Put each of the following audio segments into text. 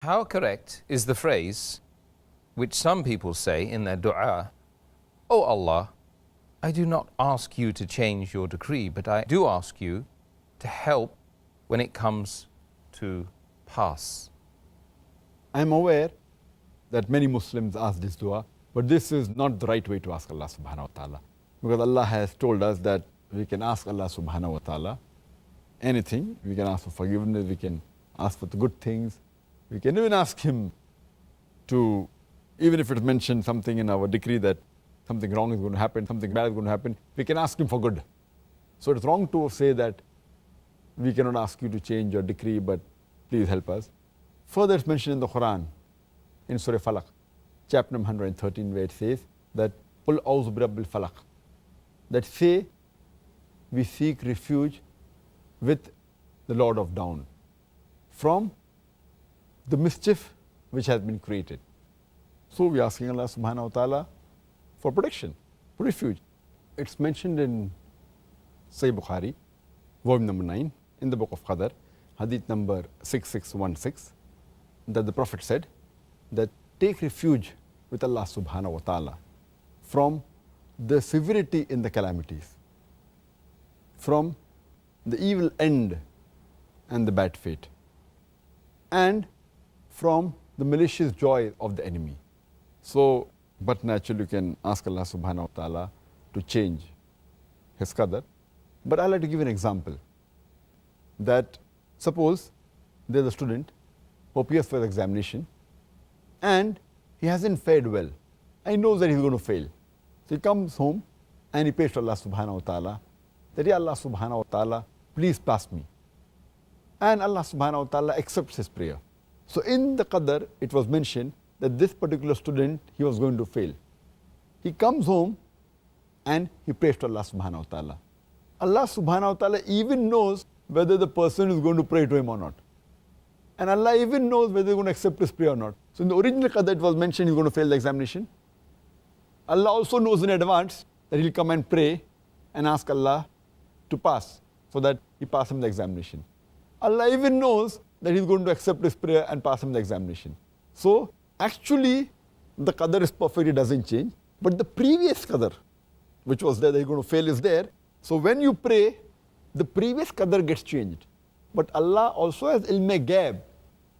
How correct is the phrase which some people say in their dua, "Oh Allah, I do not ask you to change your decree, but I do ask you to help when it comes to pass." I'm aware that many Muslims ask this dua, but this is not the right way to ask Allah subhanahu wa ta'ala. Because Allah has told us that we can ask Allah subhanahu wa ta'ala anything. We can ask for forgiveness, we can ask for the good things. We can even ask Him to, even if it's mentioned something in our decree that something wrong is going to happen, something bad is going to happen, we can ask Him for good. So it's wrong to say that we cannot ask you to change your decree, but please help us. Further, it's mentioned in the Quran, in Surah Falaq, chapter number 113, where it says that, "Qul a'udhu birabbil falaq," that say, we seek refuge with the Lord of Dawn from the mischief which has been created. So we are asking Allah subhanahu wa ta'ala for protection, for refuge. It's mentioned in Sahih Bukhari, volume number 9, in the book of Qadr, hadith number 6616, that the Prophet said that take refuge with Allah subhanahu wa ta'ala from the severity in the calamities, from the evil end and the bad fate, and from the malicious joy of the enemy. So, but naturally you can ask Allah subhanahu wa ta'ala to change His qadr. But I'd like to give an example, that suppose there's a student who appears for the examination and he hasn't fared well. And he knows that he's going to fail. So he comes home and he prays to Allah subhanahu wa ta'ala that, "Ya Allah subhanahu wa ta'ala, please pass me." And Allah subhanahu wa ta'ala accepts his prayer. So in the qadr, it was mentioned that this particular student, he was going to fail. He comes home and he prays to Allah subhanahu wa ta'ala. Allah subhanahu wa ta'ala even knows whether the person is going to pray to him or not. And Allah even knows whether he's going to accept his prayer or not. So in the original qadr, it was mentioned he's going to fail the examination. Allah also knows in advance that he'll come and pray and ask Allah to pass, so that he passes him the examination. Allah even knows that he's going to accept his prayer and pass him the examination. So actually the qadr is perfect, it doesn't change. But the previous qadr, which was there that he's going to fail, is there. So when you pray, the previous qadr gets changed. But Allah also has ilm ghaib,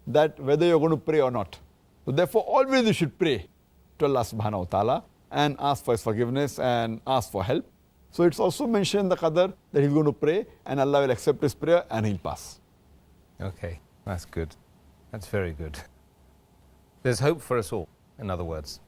that whether you're going to pray or not. So therefore always you should pray to Allah subhanahu wa ta'ala and ask for His forgiveness and ask for help. So it's also mentioned in the qadr that he's going to pray and Allah will accept his prayer and he'll pass. Okay, that's good. That's very good. There's hope for us all, in other words.